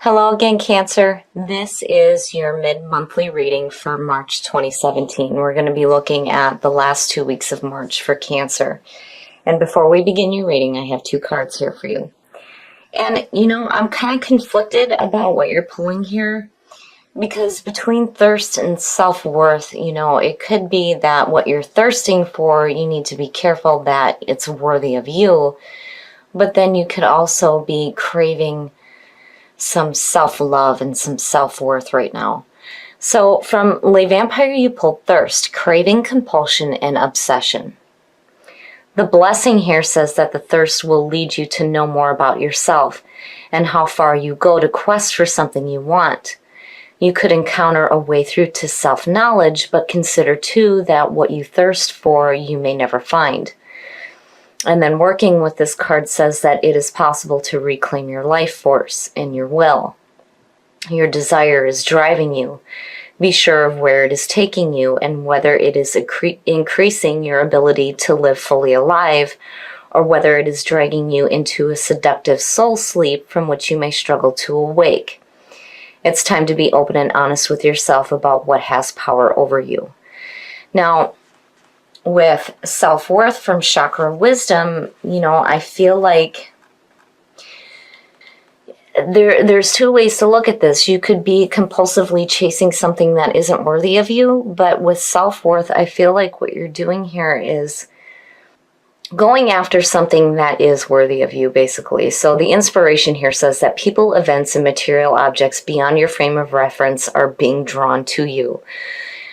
Hello again, Cancer. This is your mid-monthly reading for March 2017. We're going to be looking at the last 2 weeks of March for Cancer. And before we begin your reading, I have 2 cards here for you. And, I'm kind of conflicted about what you're pulling here, because between thirst and self-worth, it could be that what you're thirsting for, you need to be careful that it's worthy of you. But then you could also be craving some self-love and some self-worth right now. So from Le Vampire, you pulled thirst, craving, compulsion, and obsession. The blessing here says that the thirst will lead you to know more about yourself and how far you go to quest for something you want. You could encounter a way through to self-knowledge, but consider too that what you thirst for you may never find. And then working with this card says that it is possible to reclaim your life force and your will. Your desire is driving you. Be sure of where it is taking you and whether it is increasing your ability to live fully alive, or whether it is dragging you into a seductive soul sleep from which you may struggle to awake. It's time to be open and honest with yourself about what has power over you. Now, with self-worth from Chakra Wisdom, I feel like there's 2 ways to look at this. You could be compulsively chasing something that isn't worthy of you, but with self-worth, I feel like what you're doing here is going after something that is worthy of you, basically. So the inspiration here says that people, events, and material objects beyond your frame of reference are being drawn to you,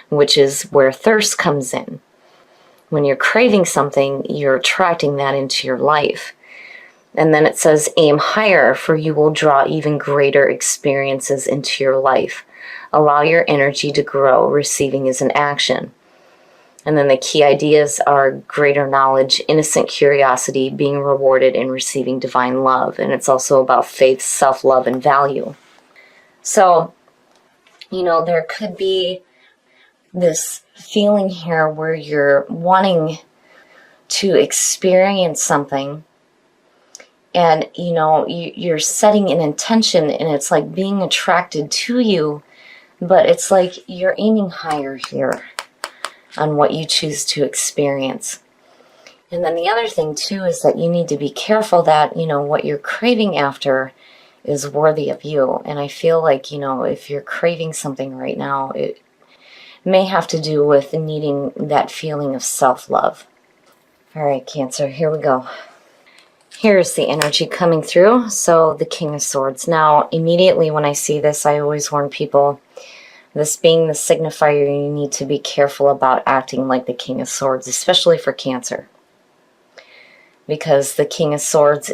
which is where thirst comes in. When you're craving something, you're attracting that into your life. And then it says, aim higher, for you will draw even greater experiences into your life. Allow your energy to grow. Receiving is an action. And then the key ideas are greater knowledge, innocent curiosity, being rewarded, and receiving divine love. And it's also about faith, self-love, and value. So, there could be this feeling here where you're wanting to experience something, and you're setting an intention, and it's like being attracted to you, but it's like you're aiming higher here on what you choose to experience. And then the other thing too is that you need to be careful that what you're craving after is worthy of you. And I feel like if you're craving something right now, it may have to do with needing that feeling of self-love. All right, Cancer, here we go. Here's the energy coming through. So the King of Swords. Now, immediately when I see this, I always warn people, this being the signifier, you need to be careful about acting like the King of Swords, especially for Cancer. Because the King of Swords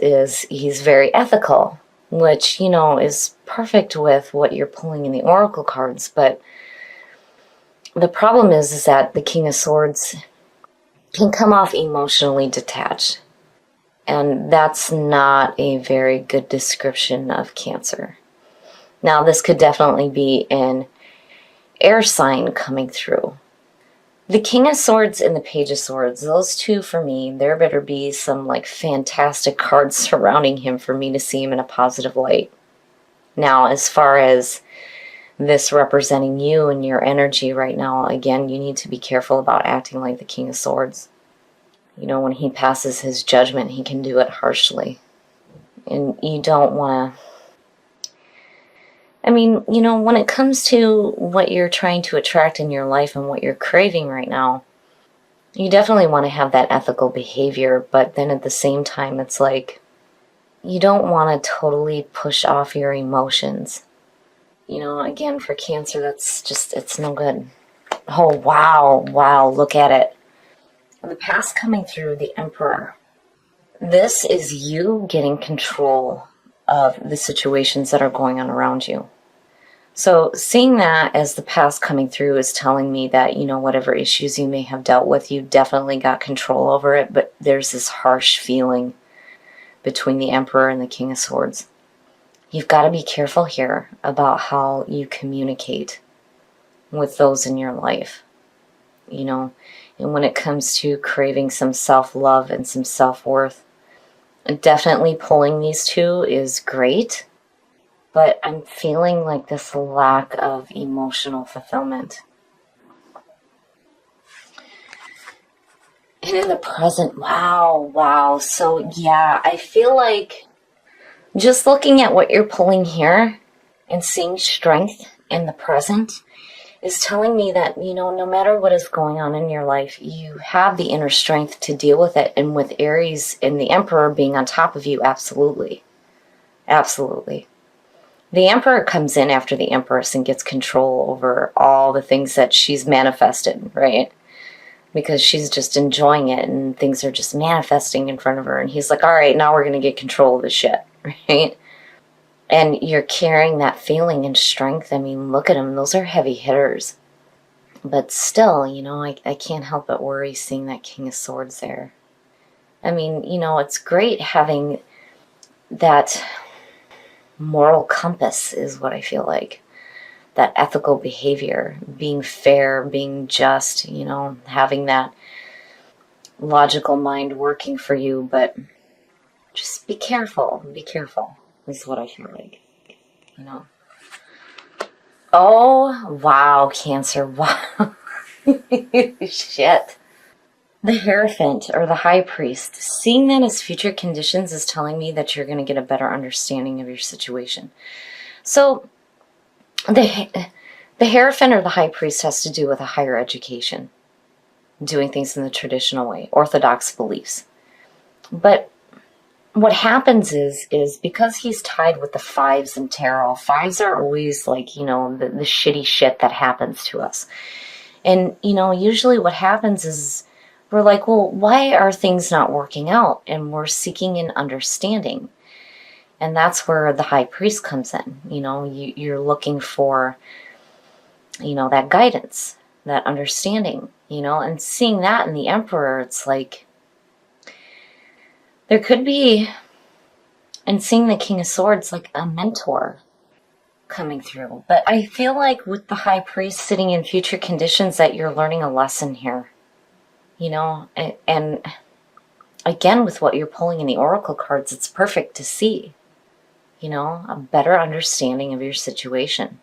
he's very ethical, which, is perfect with what you're pulling in the Oracle cards, but the problem is that the King of Swords can come off emotionally detached. And that's not a very good description of Cancer. Now, this could definitely be an air sign coming through. The King of Swords and the Page of Swords, those two for me, there better be some fantastic cards surrounding him for me to see him in a positive light. Now, as far as this representing you and your energy right now, again, you need to be careful about acting like the King of Swords. When he passes his judgment, he can do it harshly. And you don't want to... when it comes to what you're trying to attract in your life and what you're craving right now, you definitely want to have that ethical behavior, but then at the same time, it's like, you don't want to totally push off your emotions. Again, for Cancer, it's no good. Oh, wow, look at it. The past coming through, the Emperor. This is you getting control of the situations that are going on around you. So seeing that as the past coming through is telling me that, whatever issues you may have dealt with, you definitely got control over it, but there's this harsh feeling between the Emperor and the King of Swords. You've got to be careful here about how you communicate with those in your life, and when it comes to craving some self-love and some self-worth, definitely pulling these two is great. but I'm feeling like this lack of emotional fulfillment. And in the present, wow. So yeah, I feel like just looking at what you're pulling here and seeing strength in the present is telling me that, no matter what is going on in your life, you have the inner strength to deal with it. And with Aries and the Emperor being on top of you, absolutely. Absolutely. The Emperor comes in after the Empress and gets control over all the things that she's manifested, right? Because she's just enjoying it and things are just manifesting in front of her. And he's like, all right, now we're going to get control of the shit, right? And you're carrying that feeling and strength. I mean, look at them. Those are heavy hitters. But still, I can't help but worry seeing that King of Swords there. I mean, it's great having that moral compass is what I feel like. That ethical behavior, being fair, being just, having that logical mind working for you. But just be careful. Be careful is what I feel like, Oh, wow, Cancer. Wow. Shit. The Hierophant, or the High Priest, seeing that as future conditions is telling me that you're going to get a better understanding of your situation. So, the Hierophant or the High Priest has to do with a higher education, doing things in the traditional way, orthodox beliefs. But what happens is because he's tied with the fives in tarot, fives are always like, the shitty shit that happens to us. And, usually what happens is we're like, well, why are things not working out? And we're seeking an understanding. And that's where the High Priest comes in. You're looking for, that guidance, that understanding, and seeing that in the Emperor, it's like, there could be, and seeing the King of Swords, like a mentor coming through. But I feel like with the High Priest sitting in future conditions that you're learning a lesson here, and again, with what you're pulling in the Oracle cards, it's perfect to see, a better understanding of your situation.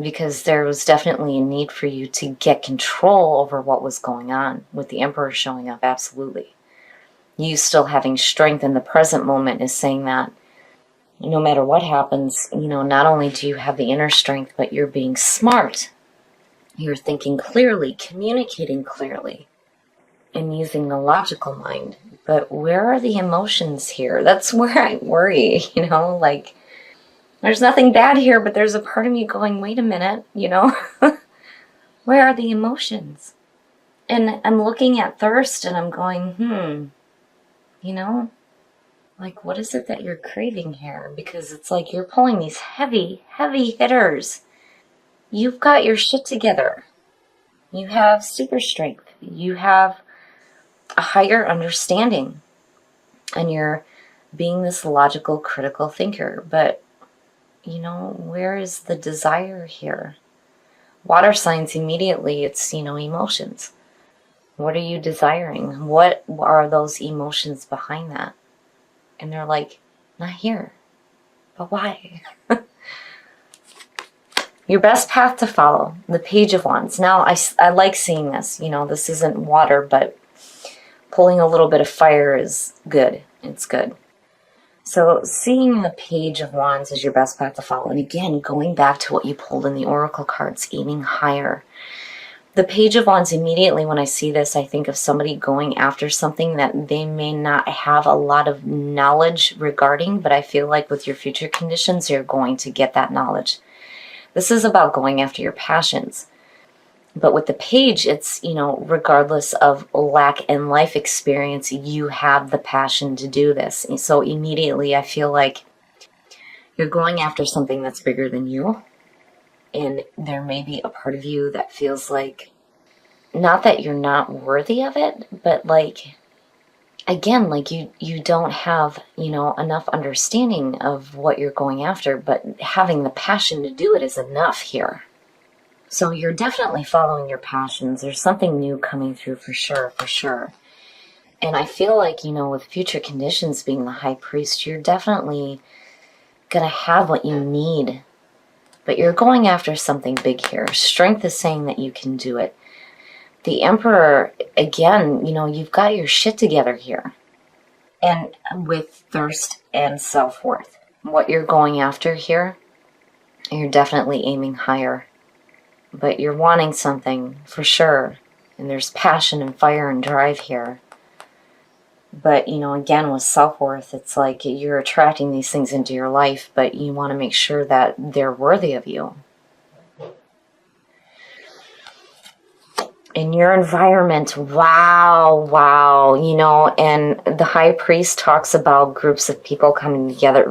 Because there was definitely a need for you to get control over what was going on with the Emperor showing up, absolutely. You still having strength in the present moment is saying that no matter what happens, not only do you have the inner strength, but you're being smart. You're thinking clearly, communicating clearly, and using the logical mind. But where are the emotions here? That's where I worry, like, there's nothing bad here, but there's a part of me going, wait a minute, where are the emotions? And I'm looking at thirst and I'm going, like, what is it that you're craving here? Because it's like you're pulling these heavy, heavy hitters. You've got your shit together. You have super strength. You have a higher understanding. And you're being this logical, critical thinker. But, where is the desire here? Water signs, immediately, it's, emotions. What are you desiring? What are those emotions behind that? And they're like, not here. But why? Your best path to follow, the Page of Wands. Now, I like seeing this. This isn't water, but pulling a little bit of fire is good. It's good. So seeing the Page of Wands is your best path to follow. And again, going back to what you pulled in the Oracle cards, aiming higher. The Page of Wands, immediately when I see this, I think of somebody going after something that they may not have a lot of knowledge regarding, but I feel like with your future conditions, you're going to get that knowledge. This is about going after your passions. But with the Page, it's, regardless of lack in life experience, you have the passion to do this. And so immediately I feel like you're going after something that's bigger than you. And there may be a part of you that feels like, not that you're not worthy of it, but like, again, like you don't have, enough understanding of what you're going after, but having the passion to do it is enough here. So you're definitely following your passions. There's something new coming through for sure. And I feel like, with future conditions being the High Priest, you're definitely going to have what you need. But you're going after something big here. Strength is saying that you can do it. The Emperor, again, you've got your shit together here. And with thirst and self-worth. What you're going after here, you're definitely aiming higher. But you're wanting something for sure. And there's passion and fire and drive here. But, again, with self-worth, it's like you're attracting these things into your life, but you want to make sure that they're worthy of you. In your environment, wow, and the High Priest talks about groups of people coming together.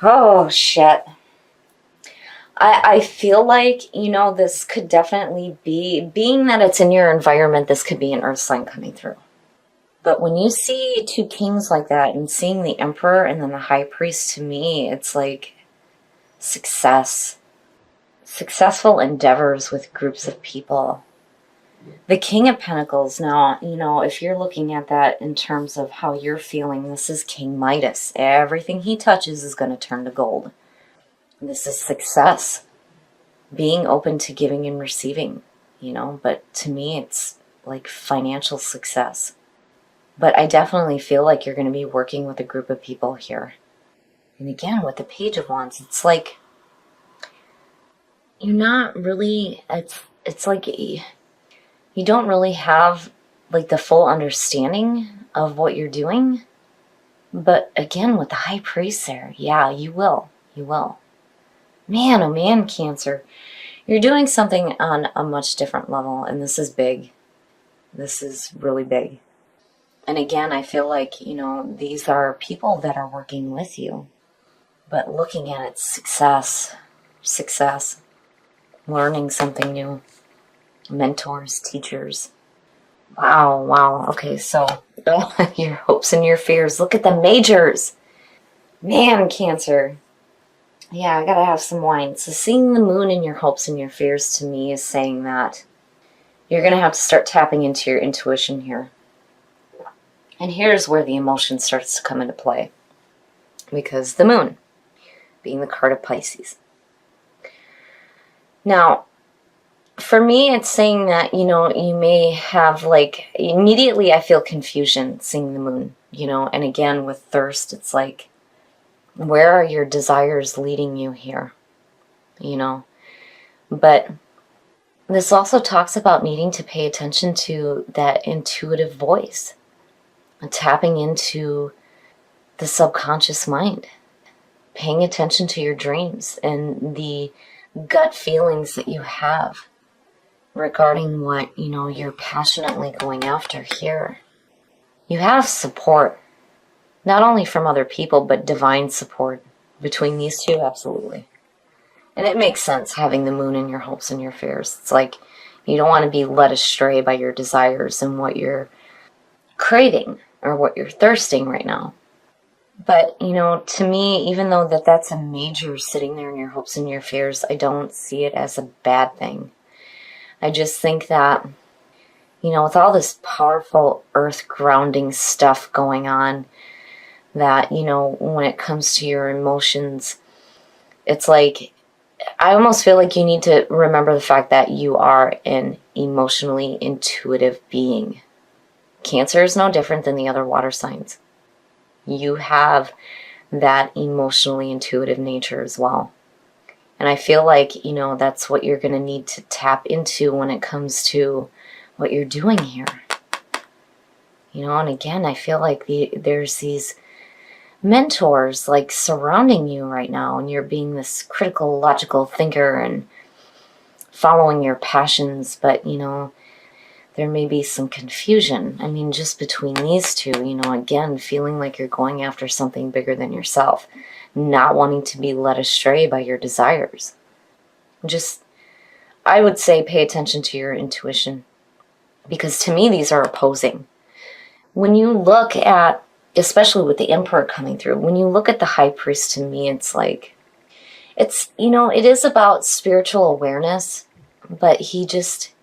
Oh, shit. I feel like, this could definitely be, being that it's in your environment, this could be an earth sign coming through. But when you see two kings like that and seeing the Emperor and then the High Priest, to me, it's like success. Successful endeavors with groups of people. The King of Pentacles, now, if you're looking at that in terms of how you're feeling, this is King Midas. Everything he touches is going to turn to gold. This is success. Being open to giving and receiving, but to me, it's like financial success. But I definitely feel like you're going to be working with a group of people here. And again, with the Page of Wands, it's like you're not really, it's like you don't really have like the full understanding of what you're doing. But again, with the High Priest there, yeah, you will. You will. Man, oh man, Cancer. You're doing something on a much different level, and this is big. This is really big. And again, I feel like, these are people that are working with you. But looking at it, success, learning something new, mentors, teachers. Wow. Okay, so your hopes and your fears. Look at the majors. Man, Cancer. Yeah, I gotta have some wine. So seeing the moon in your hopes and your fears to me is saying that you're going to have to start tapping into your intuition here. And here's where the emotion starts to come into play. Because the moon, being the card of Pisces. Now, for me, it's saying that, you may have immediately I feel confusion seeing the moon, and again, with thirst, it's like, where are your desires leading you here? But this also talks about needing to pay attention to that intuitive voice. Tapping into the subconscious mind, paying attention to your dreams and the gut feelings that you have regarding what, you're passionately going after here. You have support, not only from other people, but divine support between these two, absolutely. And it makes sense having the moon in your hopes and your fears. It's like you don't want to be led astray by your desires and what you're craving or what you're thirsting right now. But, to me, even though that's a major sitting there in your hopes and your fears, I don't see it as a bad thing. I just think that, with all this powerful earth grounding stuff going on, that, when it comes to your emotions, it's like, I almost feel like you need to remember the fact that you are an emotionally intuitive being. Cancer is no different than the other water signs. You have that emotionally intuitive nature as well. And I feel like, that's what you're going to need to tap into when it comes to what you're doing here. And again, I feel like there's these mentors surrounding you right now, and you're being this critical, logical thinker and following your passions, but, there may be some confusion. I mean, just between these two, again, feeling like you're going after something bigger than yourself, not wanting to be led astray by your desires. I would say pay attention to your intuition, because to me, these are opposing. When you look at, especially with the Emperor coming through, when you look at the High Priest, to me, it's like, it is about spiritual awareness, but he just,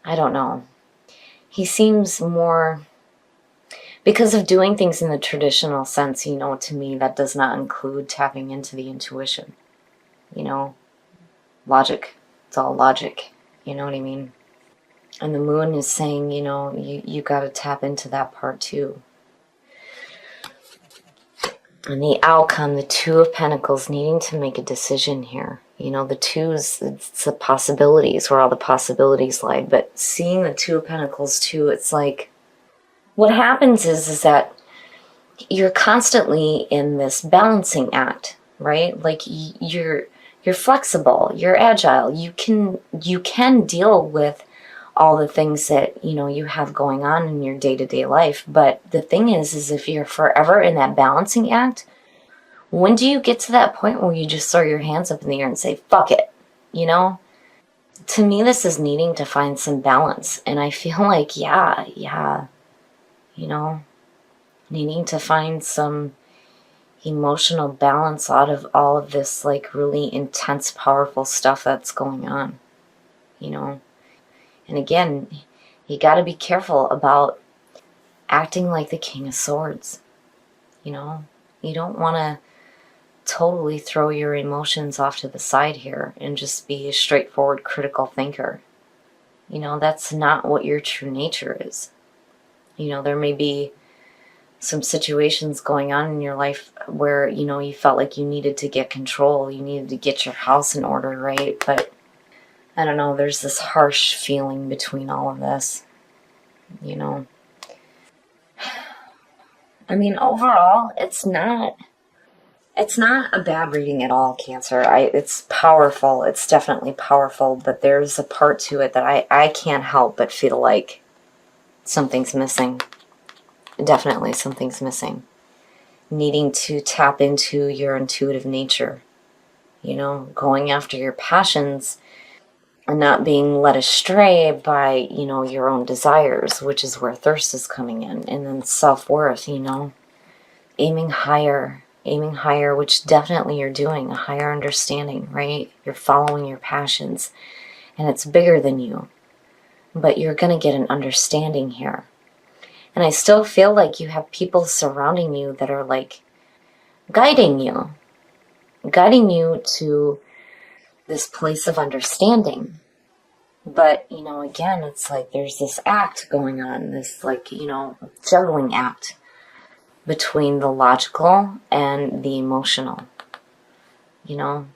I don't know. He seems more Because of doing things in the traditional sense, you know, to me, that does not include tapping into the intuition. You know, logic. It's all logic. You know what I mean? And the moon is saying, you know, you got to tap into that part too. And the outcome, the Two of Pentacles, needing to make a decision here. You know, the twos, it's the possibilities, where all the possibilities lie. But seeing the Two of Pentacles too, it's like, what happens is that you're constantly in this balancing act, right? Like you're flexible, you're agile, you can deal with all the things that, you know, you have going on in your day-to-day life. But the thing is if you're forever in that balancing act, when do you get to that point where you just throw your hands up in the air and say, fuck it, you know? To me, this is needing to find some balance. And I feel like, yeah, you know, needing to find some emotional balance out of all of this, like, really intense, powerful stuff that's going on, you know? And again, you got to be careful about acting like the King of Swords, you know? You don't want to totally throw your emotions off to the side here and just be a straightforward critical thinker. You know, that's not what your true nature is. You know, there may be some situations going on in your life where, you know, you felt like you needed to get control, you needed to get your house in order, right? But I don't know, there's this harsh feeling between all of this, you know. I mean, overall, it's not a bad reading at all, Cancer. It's powerful. It's definitely powerful, but there's a part to it that I can't help but feel like something's missing. Definitely something's missing. Needing to tap into your intuitive nature, you know, going after your passions and not being led astray by, you know, your own desires, which is where thirst is coming in. And then self-worth, you know, aiming higher, which definitely you're doing, a higher understanding, right? You're following your passions and it's bigger than you, but you're going to get an understanding here. And I still feel like you have people surrounding you that are like guiding you to this place of understanding. But, you know, again, it's like there's this act going on, this, like, you know, juggling act between the logical and the emotional. You know,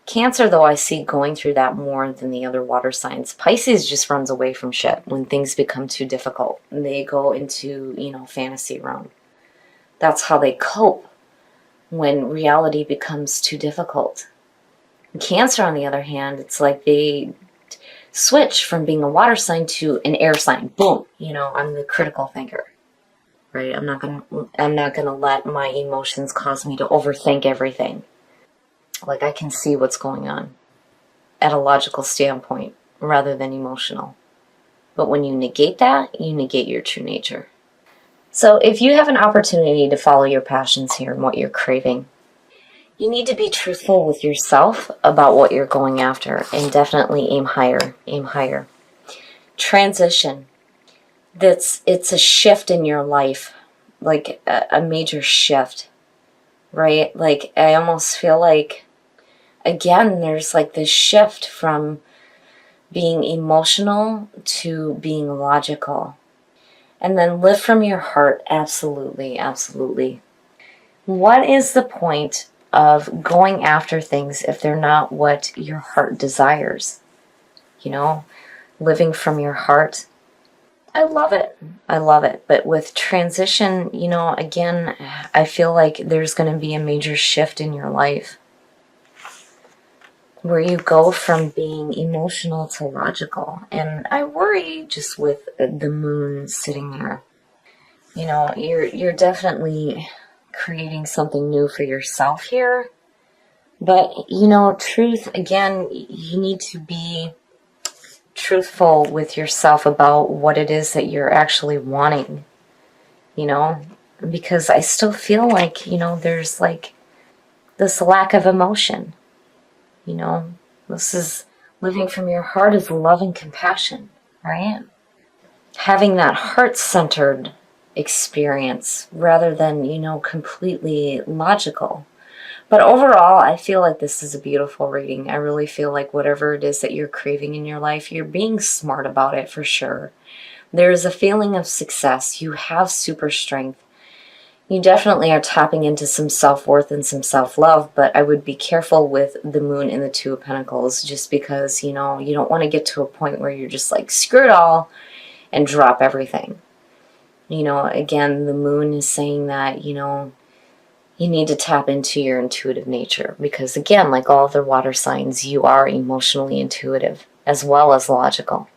Cancer, though, I see going through that more than the other water signs. Pisces just runs away from shit when things become too difficult. They go into, you know, fantasy realm. That's how they cope when reality becomes too difficult. Cancer, on the other hand, it's like they switch from being a water sign to an air sign. Boom. You know, I'm the critical thinker. Right? I'm not gonna let my emotions cause me to overthink everything. Like, I can see what's going on at a logical standpoint rather than emotional. But when you negate that, you negate your true nature. So if you have an opportunity to follow your passions here and what you're craving, you need to be truthful with yourself about what you're going after, and definitely aim higher, aim higher. Transition. It's a shift in your life, like a major shift, right? Like, I almost feel like, again, there's like this shift from being emotional to being logical. And then live from your heart. Absolutely, absolutely. What is the point of going after things if they're not what your heart desires? You know, living from your heart. I love it. I love it. But with transition, you know, again, I feel like there's going to be a major shift in your life where you go from being emotional to logical. And I worry just with the moon sitting there. You know, you're definitely creating something new for yourself here. But, you know, truth, again, you need to be truthful with yourself about what it is that you're actually wanting, you know, because I still feel like, you know, there's like this lack of emotion, you know. This is living from your heart, is love and compassion, right? Having that heart-centered experience rather than, you know, completely logical. But overall, I feel like this is a beautiful reading. I really feel like whatever it is that you're craving in your life, you're being smart about it for sure. There's a feeling of success. You have super strength. You definitely are tapping into some self-worth and some self-love, but I would be careful with the moon and the Two of Pentacles just because, you know, you don't want to get to a point where you're just like, screw it all and drop everything. You know, again, the moon is saying that, you know, you need to tap into your intuitive nature because, again, like all other water signs, you are emotionally intuitive as well as logical.